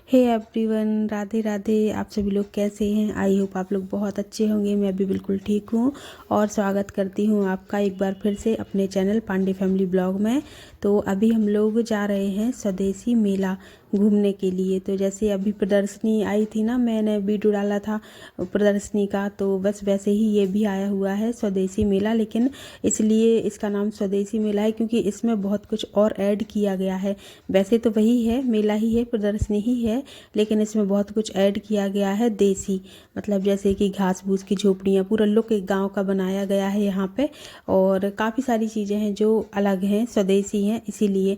Hey everyone, Radhe Radhe. आप सभी लोग कैसे हैं? आई होप आप लोग बहुत अच्छे होंगे। मैं भी बिल्कुल ठीक हूँ और स्वागत करती हूँ आपका एक बार फिर से अपने चैनल पांडे फैमिली ब्लॉग में। तो अभी हम लोग जा रहे हैं स्वदेशी मेला घूमने के लिए। तो जैसे अभी प्रदर्शनी आई थी ना, मैंने वीडियो डाला था प्रदर्शनी का, तो बस वैसे ही ये भी आया हुआ है स्वदेशी मेला। लेकिन इसलिए इसका नाम स्वदेशी मेला है क्योंकि इसमें बहुत कुछ और ऐड किया गया है। वैसे तो वही है, मेला ही है, प्रदर्शनी ही है, लेकिन इसमें बहुत कुछ ऐड किया गया है देसी। मतलब जैसे कि घास फूस की झोपड़ियाँ, पूरा लुक एक गांव का बनाया गया है यहाँ पे। और काफ़ी सारी चीज़ें हैं जो अलग हैं, स्वदेशी हैं इसीलिए।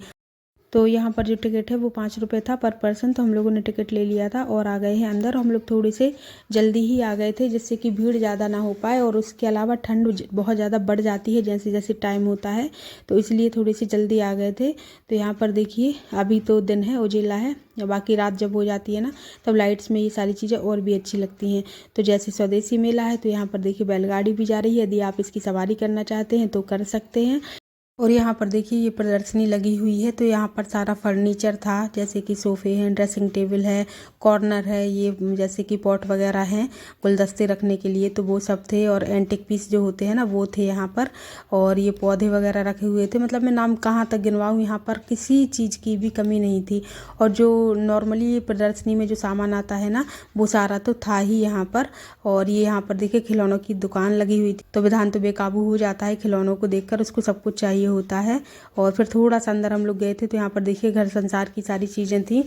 तो यहाँ पर जो टिकट है वो 5 रुपये था पर पर्सन। तो हम लोगों ने टिकट ले लिया था और आ गए हैं अंदर। हम लोग थोड़े से जल्दी ही आ गए थे जिससे कि भीड़ ज़्यादा ना हो पाए, और उसके अलावा ठंड बहुत ज़्यादा बढ़ जाती है जैसे जैसे टाइम होता है, तो इसलिए थोड़ी सी जल्दी आ गए थे। तो यहाँ पर देखिए, अभी तो दिन है, उजिला है, बाकी रात जब हो जाती है ना तब लाइट्स में ये सारी चीज़ें और भी अच्छी लगती हैं। तो जैसे स्वदेशी मेला है तो यहाँ पर देखिए बैलगाड़ी भी जा रही है। यदि आप इसकी सवारी करना चाहते हैं तो कर सकते हैं। और यहाँ पर देखिए ये प्रदर्शनी लगी हुई है, तो यहाँ पर सारा फर्नीचर था, जैसे कि सोफ़े हैं, ड्रेसिंग टेबल है, कॉर्नर है, ये जैसे कि पॉट वगैरह हैं गुलदस्ते रखने के लिए, तो वो सब थे। और एंटिक पीस जो होते हैं ना वो थे यहाँ पर। और ये पौधे वगैरह रखे हुए थे। मतलब मैं नाम कहाँ तक गिनवाऊँ, यहाँ पर किसी चीज़ की भी कमी नहीं थी। और जो नॉर्मली प्रदर्शनी में जो सामान आता है ना वो सारा तो था ही यहाँ पर। और ये यहाँ पर देखिए खिलौनों की दुकान लगी हुई थी। तो विधान तो बेकाबू हो जाता है खिलौनों को देखकर, उसको सब कुछ चाहिए होता है। और फिर थोड़ा सा अंदर हम लोग गए थे तो यहाँ पर देखिए घर संसार की सारी चीज़ें थी।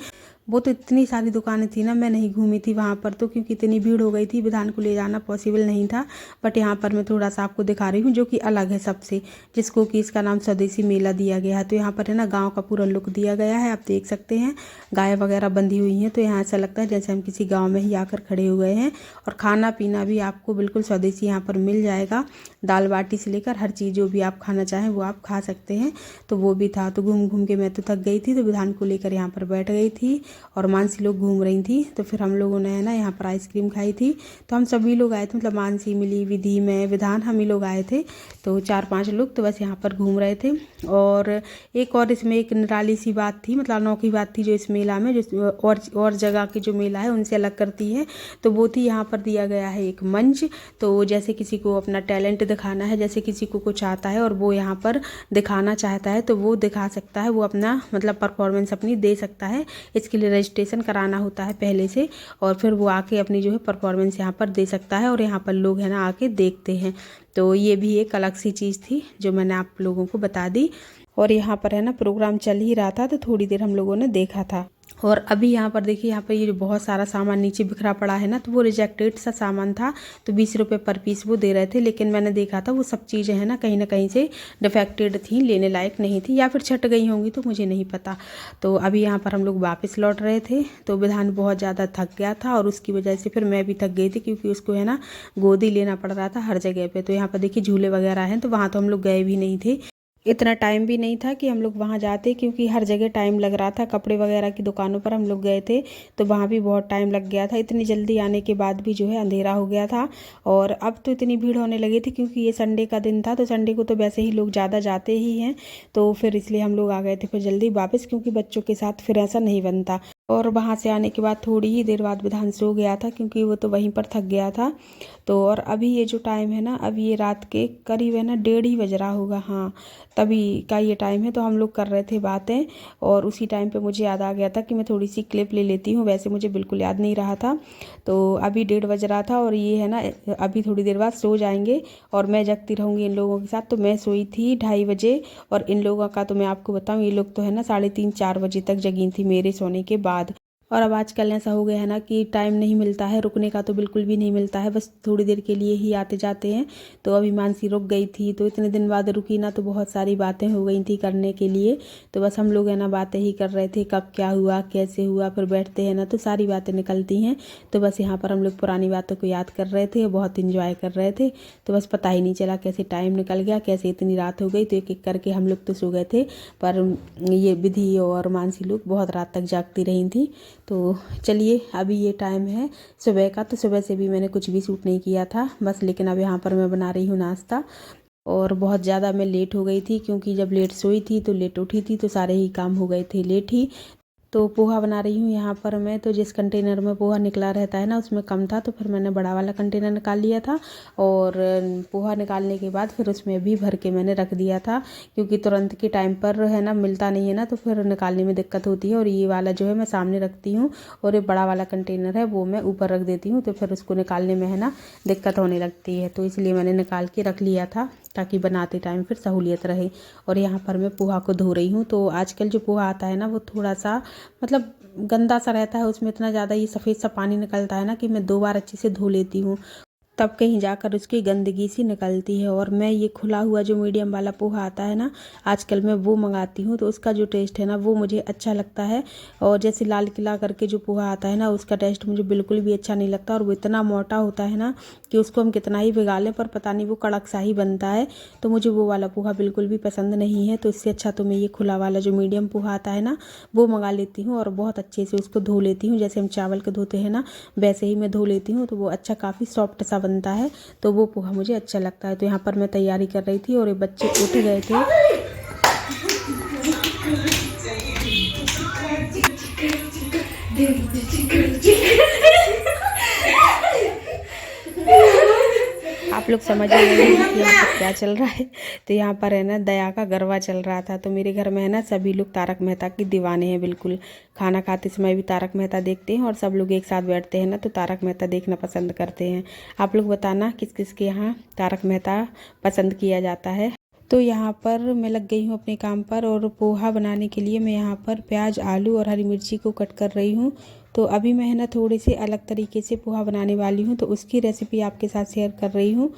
वो तो इतनी सारी दुकानें थी ना, मैं नहीं घूमी थी वहाँ पर तो, क्योंकि इतनी भीड़ हो गई थी, विधान को ले जाना पॉसिबल नहीं था। बट यहाँ पर मैं थोड़ा सा आपको दिखा रही हूँ जो कि अलग है सबसे, जिसको कि इसका नाम स्वदेशी मेला दिया गया है। तो यहाँ पर है ना गाँव का पूरा लुक दिया गया है, आप देख सकते हैं। गाय वगैरह बंधी हुई हैं, तो यहाँ ऐसा लगता है जैसे हम किसी गाँव में ही आकर खड़े हुए हैं। और खाना पीना भी आपको बिल्कुल स्वदेशी यहाँ पर मिल जाएगा। दाल बाटी से लेकर हर चीज़ जो भी आप खाना चाहें वो आप खा सकते हैं। तो वो भी था। तो घूम घूम के मैं तो थक गई थी, तो विधान को लेकर यहाँ पर बैठ गई थी और मानसी लोग घूम रही थी। तो फिर हम लोगों ने है ना यहाँ पर आइसक्रीम खाई थी। तो हम सभी लोग आए थे, मतलब मानसी, मिली, विधि, मैं, विधान, हम ही लोग आए थे। तो 4-5 लोग तो बस यहाँ पर घूम रहे थे। और एक और इसमें एक निराली सी बात थी, मतलब अनोखी बात थी जो इस मेला में, जो और जगह के जो मेला है उनसे अलग करती है। तो वो थी, यहाँ पर दिया गया है एक मंच। तो जैसे किसी को अपना टैलेंट दिखाना है, जैसे किसी को कुछ आता है और वो यहाँ पर दिखाना चाहता है तो वो दिखा सकता है, वो अपना मतलब परफॉर्मेंस अपनी दे सकता है। इसके लिए रजिस्ट्रेशन कराना होता है पहले से, और फिर वो आके अपनी जो है परफॉर्मेंस यहाँ पर दे सकता है, और यहाँ पर लोग है ना आके देखते हैं। तो ये भी एक अलग सी चीज़ थी जो मैंने आप लोगों को बता दी। और यहाँ पर है ना प्रोग्राम चल ही रहा था तो थोड़ी देर हम लोगों ने देखा था। और अभी यहाँ पर देखिए, यहाँ पर ये जो बहुत सारा सामान नीचे बिखरा पड़ा है ना, तो वो रिजेक्टेड सा सामान था। तो 20 रुपये पर पीस वो दे रहे थे, लेकिन मैंने देखा था वो सब चीज़ें हैं ना कहीं से डिफेक्टेड थी, लेने लायक नहीं थी, या फिर छट गई होंगी, तो मुझे नहीं पता। तो अभी यहाँ पर हम लोग वापस लौट रहे थे। तो विधान बहुत ज़्यादा थक गया था और उसकी वजह से फिर मैं भी थक गई थी, क्योंकि उसको है ना गोदी लेना पड़ रहा था हर जगह पे। तो यहाँ पर देखिए झूले वगैरह हैं, तो वहाँ तो हम लोग गए भी नहीं थे। इतना टाइम भी नहीं था कि हम लोग वहाँ जाते, क्योंकि हर जगह टाइम लग रहा था। कपड़े वगैरह की दुकानों पर हम लोग गए थे तो वहाँ भी बहुत टाइम लग गया था। इतनी जल्दी आने के बाद भी जो है अंधेरा हो गया था। और अब तो इतनी भीड़ होने लगी थी क्योंकि ये संडे का दिन था, तो संडे को तो वैसे ही लोग ज़्यादा जाते ही हैं। तो फिर इसलिए हम लोग आ गए थे फिर जल्दी वापस, क्योंकि बच्चों के साथ फिर ऐसा नहीं बनता। और वहाँ से आने के बाद थोड़ी ही देर बाद विधान सो गया था, क्योंकि वो तो वहीं पर थक गया था। तो और अभी ये जो टाइम है ना, अभी ये रात के करीब है ना 1:30 ही बज रहा होगा, हाँ तभी का ये टाइम है। तो हम लोग कर रहे थे बातें, और उसी टाइम पे मुझे याद आ गया था कि मैं थोड़ी सी क्लिप ले लेती हूँ, वैसे मुझे बिल्कुल याद नहीं रहा था। तो अभी 1:30 बज रहा था, और ये है ना अभी थोड़ी देर बाद सो जाएंगे और मैं जगती रहूँगी इन लोगों के साथ। तो मैं सोई थी 2:30 बजे, और इन लोगों का तो मैं आपको बताऊँ, ये लोग तो है ना 3:30-4 बजे तक जगी थी मेरे सोने के बाद। और अब आजकल ऐसा हो गया है ना कि टाइम नहीं मिलता है रुकने का, तो बिल्कुल भी नहीं मिलता है, बस थोड़ी देर के लिए ही आते जाते हैं। तो अभी मानसी रुक गई थी, तो इतने दिन बाद रुकी ना, तो बहुत सारी बातें हो गई थी करने के लिए। तो बस हम लोग है ना बातें ही कर रहे थे, कब क्या हुआ, कैसे हुआ, फिर बैठते हैं ना तो सारी बातें निकलती हैं। तो बस यहाँ पर हम लोग पुरानी बातों को याद कर रहे थे, बहुत इंजॉय कर रहे थे। तो बस पता ही नहीं चला कैसे टाइम निकल गया, कैसे इतनी रात हो गई। तो एक एक करके हम लोग तो सो गए थे, पर ये विधि और मानसी लोग बहुत रात तक जागती रही थी। तो चलिए, अभी ये टाइम है सुबह का, तो सुबह से भी मैंने कुछ भी शूट नहीं किया था बस। लेकिन अब यहाँ पर मैं बना रही हूँ नाश्ता। और बहुत ज़्यादा मैं लेट हो गई थी, क्योंकि जब लेट सोई थी तो लेट उठी थी, तो सारे ही काम हो गए थे लेट ही। तो पोहा बना रही हूँ यहाँ पर मैं। तो जिस कंटेनर में पोहा निकला रहता है ना उसमें कम था, तो फिर मैंने बड़ा वाला कंटेनर निकाल लिया था और पोहा निकालने के बाद फिर उसमें भी भर के मैंने रख दिया था, क्योंकि तुरंत के टाइम पर है ना मिलता नहीं है ना, तो फिर निकालने में दिक्कत होती है। और ये वाला जो है मैं सामने रखती हूँ और ये बड़ा वाला कंटेनर है वो मैं ऊपर रख देती हूँ, तो फिर उसको निकालने में है ना दिक्कत होने लगती है। तो इसलिए मैंने निकाल के रख लिया था ताकि बनाते टाइम फिर सहूलियत रहे। और यहाँ पर मैं पोहा को धो रही हूँ। तो आजकल जो पोहा आता है ना वो थोड़ा सा मतलब गंदा सा रहता है, उसमें इतना ज़्यादा ये सफ़ेद सा पानी निकलता है ना कि मैं 2 बार अच्छे से धो लेती हूँ, तब कहीं जाकर उसकी गंदगी सी निकलती है। और मैं ये खुला हुआ जो मीडियम वाला पोहा आता है ना आजकल मैं वो मंगाती हूँ, तो उसका जो टेस्ट है ना वो मुझे अच्छा लगता है। और जैसे लाल किला करके जो पोहा आता है ना उसका टेस्ट मुझे बिल्कुल भी अच्छा नहीं लगता, और वो इतना मोटा होता है ना कि उसको हम कितना ही भिगा लें पर पता नहीं वो कड़क सा ही बनता है। तो मुझे वो वाला पोहा बिल्कुल भी पसंद नहीं है। तो इससे अच्छा तो मैं ये खुला वाला जो मीडियम पोहा आता है ना वो मंगा लेती हूँ और बहुत अच्छे से उसको धो लेती हूँ, जैसे हम चावल के धोते हैं ना वैसे ही मैं धो लेती हूँ। तो वो अच्छा काफ़ी सॉफ्ट सा बनता है, तो वो पोहा मुझे अच्छा लगता है। तो यहाँ पर मैं तैयारी कर रही थी और ये बच्चे उठ गए थे। आप लोग समझ रहे हैं कि यहाँ पर क्या चल रहा है। तो यहाँ पर है ना दया का गरबा चल रहा था। तो मेरे घर में है ना सभी लोग तारक मेहता की दीवाने हैं बिल्कुल। खाना खाते समय भी तारक मेहता देखते हैं और सब लोग एक साथ बैठते हैं ना तो तारक मेहता देखना पसंद करते हैं। आप लोग बताना किस किस के यहाँ तारक मेहता पसंद किया जाता है। तो यहाँ पर मैं लग गई हूँ अपने काम पर, और पोहा बनाने के लिए मैं यहाँ पर प्याज, आलू और हरी मिर्ची को कट कर रही हूँ। तो अभी मैं है ना थोड़ी सी अलग तरीके से पोहा बनाने वाली हूँ, तो उसकी रेसिपी आपके साथ शेयर कर रही हूँ।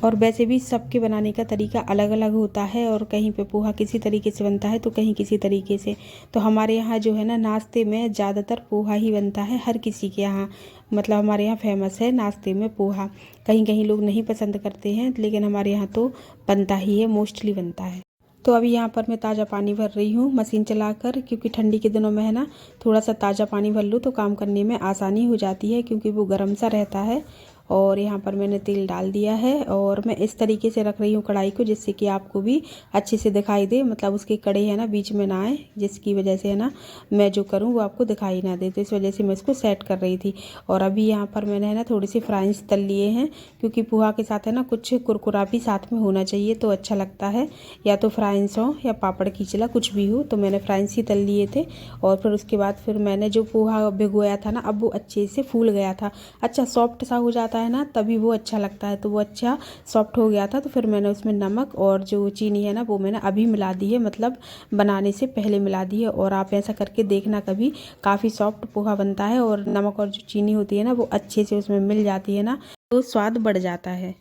और वैसे भी सबके बनाने का तरीका अलग अलग होता है, और कहीं पे पोहा किसी तरीके से बनता है तो कहीं किसी तरीके से। तो हमारे यहाँ जो है ना नाश्ते में ज़्यादातर पोहा ही बनता है हर किसी के यहाँ, मतलब हमारे यहाँ फेमस है नाश्ते में पोहा। कहीं कहीं लोग नहीं पसंद करते हैं लेकिन हमारे यहाँ तो बनता ही है, मोस्टली बनता है। तो अभी यहाँ पर मैं ताज़ा पानी भर रही हूँ मशीन चलाकर, क्योंकि ठंडी के दिनों में है ना थोड़ा सा ताज़ा पानी भर लूँ तो काम करने में आसानी हो जाती है, क्योंकि वो गर्म सा रहता है। और यहाँ पर मैंने तेल डाल दिया है और मैं इस तरीके से रख रही हूँ कढ़ाई को जिससे कि आपको भी अच्छे से दिखाई दे, मतलब उसके कड़े है ना बीच में ना आए, जिसकी वजह से है ना मैं जो करूँ वो आपको दिखाई ना दे। तो इस वजह से मैं इसको सेट कर रही थी। और अभी यहाँ पर मैंने है ना थोड़ी सी फ्राइज़ तल लिए हैं, क्योंकि पोहा के साथ है ना कुछ कुरकुरा भी साथ में होना चाहिए तो अच्छा लगता है, या तो फ्राइज़ हो या पापड़ की चिला कुछ भी हो। तो मैंने फ्राइज़ ही तल लिए थे। और फिर उसके बाद फिर मैंने जो पोहा भिगोया था ना अब वो अच्छे से फूल गया था, अच्छा सॉफ्ट सा हो जाता है ना तभी वो अच्छा लगता है। तो वो अच्छा सॉफ्ट हो गया था, तो फिर मैंने उसमें नमक और जो चीनी है ना वो मैंने अभी मिला दी है, मतलब बनाने से पहले मिला दी है। और आप ऐसा करके देखना कभी, काफ़ी सॉफ्ट पोहा बनता है और नमक और जो चीनी होती है ना वो अच्छे से उसमें मिल जाती है ना तो स्वाद बढ़ जाता है।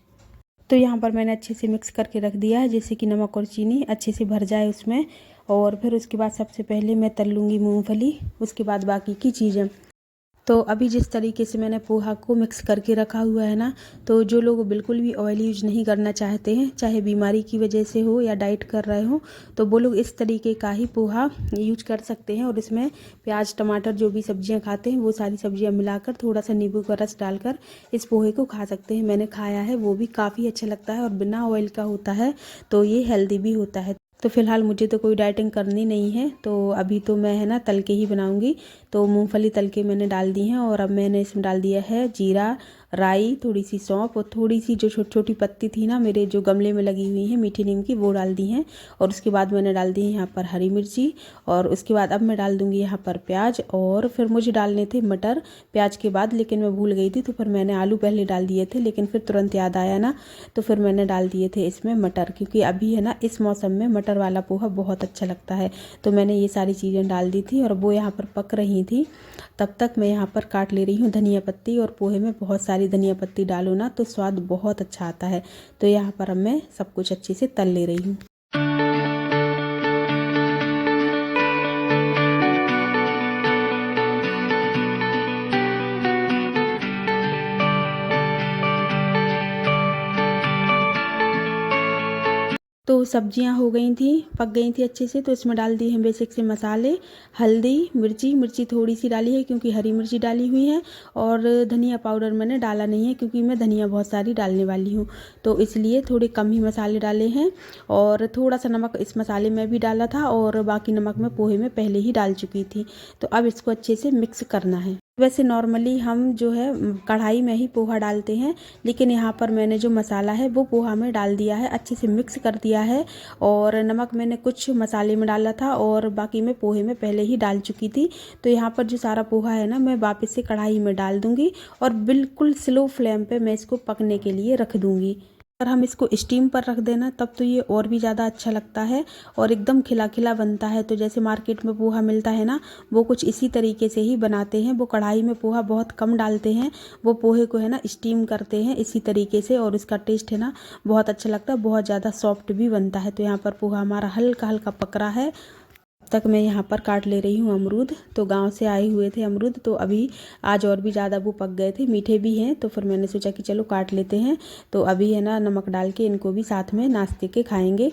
तो यहाँ पर मैंने अच्छे से मिक्स करके रख दिया है जिससे कि नमक और चीनी अच्छे से भर जाए उसमें। और फिर उसके बाद सबसे पहले मैं तल लूँगी मूँगफली, उसके बाद बाकी की चीज़ें। तो अभी जिस तरीके से मैंने पोहा को मिक्स करके रखा हुआ है ना, तो जो लोग बिल्कुल भी ऑयल यूज नहीं करना चाहते हैं, चाहे बीमारी की वजह से हो या डाइट कर रहे हो, तो वो लोग इस तरीके का ही पोहा यूज कर सकते हैं। और इसमें प्याज, टमाटर जो भी सब्जियां खाते हैं वो सारी सब्जियां मिलाकर थोड़ा सा नींबू का रस डालकर इस पोहे को खा सकते हैं। मैंने खाया है, वो भी काफ़ी अच्छा लगता है और बिना ऑयल का होता है, तो ये हेल्दी भी होता है। तो फिलहाल मुझे तो कोई डाइटिंग करनी नहीं है, तो अभी तो मैं है ना तल के ही बनाऊंगी। तो मूंगफली तल के मैंने डाल दी हैं और अब मैंने इसमें डाल दिया है जीरा, राई, थोड़ी सी सौंफ और थोड़ी सी जो छोटी छोटी पत्ती थी ना मेरे जो गमले में लगी हुई हैं मीठी नीम की, वो डाल दी हैं। और उसके बाद मैंने डाल दी है यहाँ पर हरी मिर्ची, और उसके बाद अब मैं डाल दूँगी यहाँ पर प्याज। और फिर मुझे डालने थे मटर प्याज के बाद, लेकिन मैं भूल गई थी, तो फिर मैंने आलू पहले डाल दिए थे, लेकिन फिर तुरंत याद आया ना तो फिर मैंने डाल दिए थे इसमें मटर, क्योंकि अभी है ना इस मौसम में मटर वाला पोहा बहुत अच्छा लगता है। तो मैंने ये सारी चीज़ें डाल दी थी और वो यहाँ पर पक रही थी। तब तक मैं यहाँ पर काट ले रही हूँ धनिया पत्ती, और पोहे में बहुत सारी धनिया पत्ती डालो ना तो स्वाद बहुत अच्छा आता है। तो यहाँ पर अब मैं सब कुछ अच्छे से तल ले रही हूँ। तो सब्जियां हो गई थी, पक गई थी अच्छे से। तो इसमें डाल दिए हैं बेसिक से मसाले, हल्दी, मिर्ची थोड़ी सी डाली है क्योंकि हरी मिर्ची डाली हुई है। और धनिया पाउडर मैंने डाला नहीं है क्योंकि मैं धनिया बहुत सारी डालने वाली हूँ, तो इसलिए थोड़े कम ही मसाले डाले हैं। और थोड़ा सा नमक इस मसाले में भी डाला था और बाकी नमक मैं पोहे में पहले ही डाल चुकी थी। तो अब इसको अच्छे से मिक्स करना है। वैसे नॉर्मली हम जो है कढ़ाई में ही पोहा डालते हैं, लेकिन यहाँ पर मैंने जो मसाला है वो पोहा में डाल दिया है, अच्छे से मिक्स कर दिया है। और नमक मैंने कुछ मसाले में डाला था और बाकी मैं पोहे में पहले ही डाल चुकी थी। तो यहाँ पर जो सारा पोहा है ना, मैं वापस से कढ़ाई में डाल दूँगी और बिल्कुल स्लो फ्लेम पे मैं इसको पकने के लिए रख दूँगी। अगर हम इसको स्टीम पर रख देना तब तो ये और भी ज़्यादा अच्छा लगता है और एकदम खिला खिला बनता है। तो जैसे मार्केट में पोहा मिलता है ना, वो कुछ इसी तरीके से ही बनाते हैं। वो कढ़ाई में पोहा बहुत कम डालते हैं, वो पोहे को है ना स्टीम करते हैं इसी तरीके से, और इसका टेस्ट है ना बहुत अच्छा लगता है, बहुत ज़्यादा सॉफ्ट भी बनता है। तो यहाँ पर पोहा हमारा हल्का हल्का पक रहा है। तक मैं यहाँ पर काट ले रही हूँ अमरूद। तो गांव से आए हुए थे अमरूद, तो अभी आज और भी ज़्यादा वो पक गए थे, मीठे भी हैं। तो फिर मैंने सोचा कि चलो काट लेते हैं। तो अभी है ना नमक डाल के इनको भी साथ में नाश्ते के खाएंगे।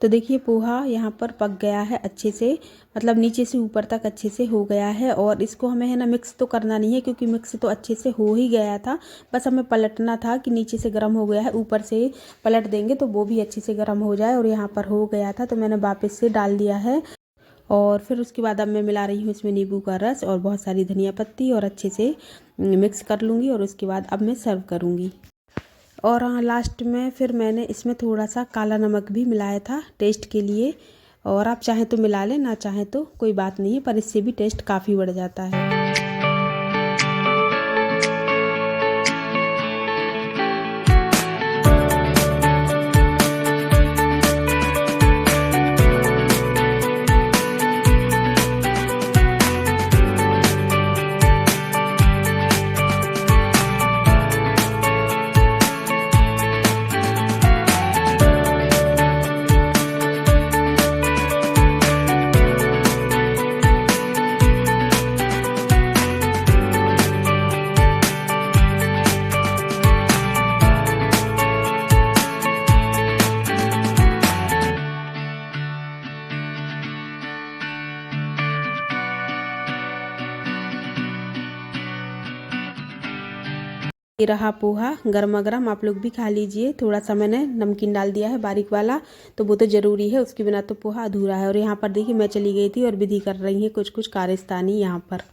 तो देखिए पोहा यहाँ पर पक गया है अच्छे से, मतलब नीचे से ऊपर तक अच्छे से हो गया है। और इसको हमें है ना मिक्स तो करना नहीं है क्योंकि मिक्स तो अच्छे से हो ही गया था, बस हमें पलटना था कि नीचे से गर्म हो गया है, ऊपर से पलट देंगे तो वो भी अच्छे से गर्म हो जाए। और यहाँ पर हो गया था तो मैंने वापस से डाल दिया है। और फिर उसके बाद अब मैं मिला रही हूँ इसमें नींबू का रस और बहुत सारी धनिया पत्ती और अच्छे से मिक्स कर लूँगी। और उसके बाद अब मैं सर्व करूँगी। और हाँ, लास्ट में फिर मैंने इसमें थोड़ा सा काला नमक भी मिलाया था टेस्ट के लिए। और आप चाहें तो मिला लें, ना चाहें तो कोई बात नहीं है, पर इससे भी टेस्ट काफ़ी बढ़ जाता है। ये रहा पोहा गर्मा गर्म, आप लोग भी खा लीजिए। थोड़ा सा मैंने नमकीन डाल दिया है बारीक वाला, तो वो तो ज़रूरी है, उसके बिना तो पोहा अधूरा है। और यहाँ पर देखिए मैं चली गई थी और विधि कर रही है कुछ कुछ कारस्तानी यहाँ पर।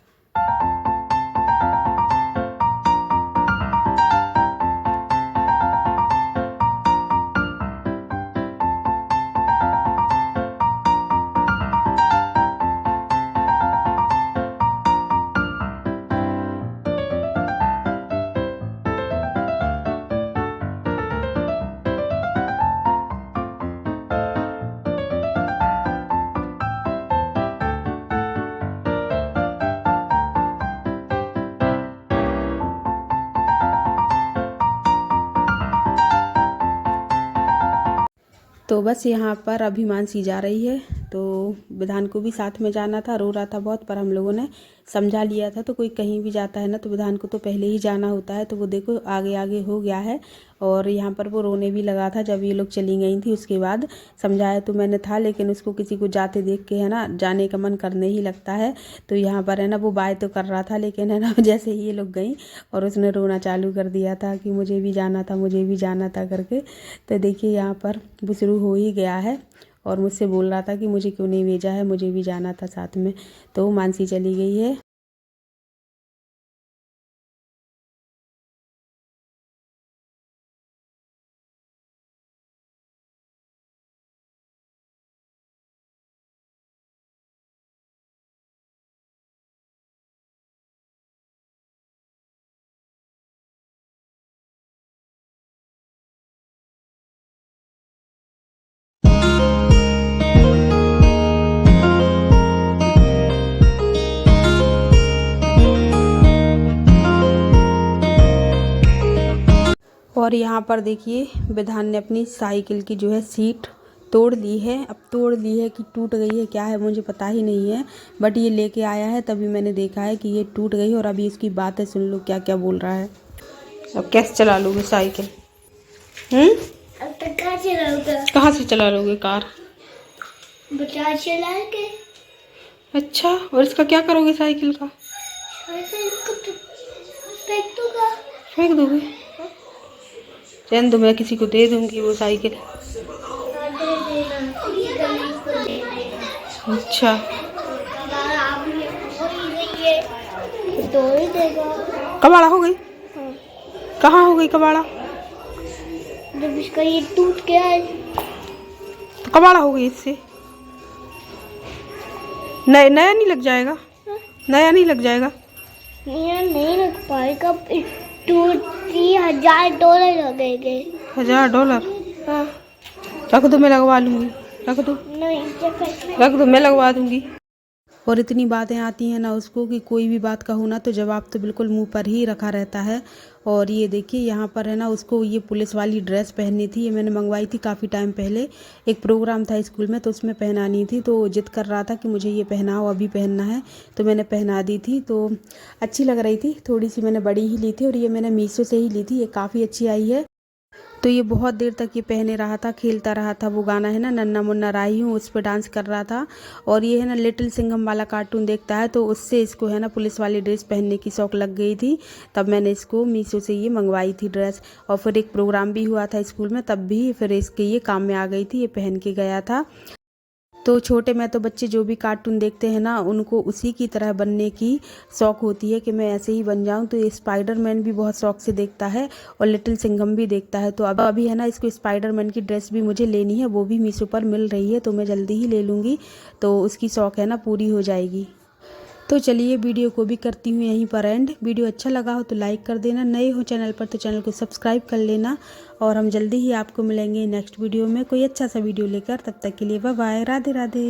तो बस यहाँ पर अभिमानसी जा रही है, तो विधान को भी साथ में जाना था, रो रहा था बहुत, पर हम लोगों ने समझा लिया था। तो कोई कहीं भी जाता है ना तो विधान को तो पहले ही जाना होता है। तो वो देखो आगे आगे हो गया है। और यहाँ पर वो रोने भी लगा था जब ये लोग चली गई थी। उसके बाद समझाया तो मैंने था, लेकिन उसको किसी को जाते देख के है ना जाने का मन करने ही लगता है। तो यहाँ पर है ना वो बाय तो कर रहा था, लेकिन है ना जैसे ही ये लोग गई और उसने रोना चालू कर दिया था कि मुझे भी जाना था, मुझे भी जाना था करके। तो देखिए यहाँ पर वो शुरू हो ही गया है और मुझसे बोल रहा था कि मुझे क्यों नहीं भेजा है, मुझे भी जाना था साथ में। तो मानसी चली गई है। और यहाँ पर देखिए विधान ने अपनी साइकिल की जो है सीट तोड़ ली है। अब तोड़ ली है कि टूट गई है क्या है मुझे पता ही नहीं है, बट ये लेके आया है तभी मैंने देखा है कि ये टूट गई है। और अभी इसकी बातें सुन लो क्या क्या बोल रहा है। अब कैसे चला लोगे साइकिल? अब तक कहाँ चलाऊंगा? कहाँ से चला लोगे कार? बता चला के। अच्छा, और इसका क्या करोगे साइकिल का? साइकिल को तो फेंक दूंगा। फेंक दोगे? चैन तो मैं किसी को दे दूंगी वो साइकिल। अच्छा, तो ही देगा। कबाड़ा हो गई? हाँ। कहाँ हो गई कबाड़ा? जब इसका ये टूट गया है तो कबाड़ा हो गई इससे। नया नहीं लग जाएगा? नया नहीं लग जाएगा? नहीं लग पाएगा। 2-3,000 लगेंगे। $1000? हाँ। रख दो, मैं लगवा लूंगी। रख दो, नहीं रख दो, मैं लगवा दूंगी। और इतनी बातें आती हैं ना उसको कि कोई भी बात कहूँ ना तो जवाब तो बिल्कुल मुंह पर ही रखा रहता है। और ये देखिए यहाँ पर है ना उसको ये पुलिस वाली ड्रेस पहननी थी। ये मैंने मंगवाई थी काफ़ी टाइम पहले, एक प्रोग्राम था स्कूल में तो उसमें पहनानी थी। तो जिद कर रहा था कि मुझे ये पहनाओ, अभी पहनना है, तो मैंने पहना दी थी। तो अच्छी लग रही थी, थोड़ी सी मैंने बड़ी ही ली थी और ये मैंने मीशो से ही ली थी। ये काफ़ी अच्छी आई है। तो ये बहुत देर तक ये पहने रहा था, खेलता रहा था। वो गाना है ना नन्ना मुन्ना राही हूँ, उस पर डांस कर रहा था। और ये है ना लिटिल सिंघम वाला कार्टून देखता है तो उससे इसको है ना पुलिस वाली ड्रेस पहनने की शौक लग गई थी। तब मैंने इसको मीशो से ये मंगवाई थी ड्रेस। और फिर एक प्रोग्राम भी हुआ था स्कूल में, तब भी फिर इसके ये काम में आ गई थी, ये पहन के गया था। तो छोटे में तो बच्चे जो भी कार्टून देखते हैं ना उनको उसी की तरह बनने की शौक़ होती है कि मैं ऐसे ही बन जाऊं। तो ये स्पाइडरमैन भी बहुत शौक़ से देखता है और लिटिल सिंघम भी देखता है। तो अब अभी है ना इसको स्पाइडरमैन की ड्रेस भी मुझे लेनी है, वो भी मीशो पर मिल रही है तो मैं जल्दी ही ले लूँगी। तो उसकी शौक़ है ना पूरी हो जाएगी। तो चलिए वीडियो को भी करती हूँ यहीं पर एंड। वीडियो अच्छा लगा हो तो लाइक कर देना, नए हो चैनल पर तो चैनल को सब्सक्राइब कर लेना। और हम जल्दी ही आपको मिलेंगे नेक्स्ट वीडियो में कोई अच्छा सा वीडियो लेकर। तब तक के लिए बाय बाय, राधे राधे।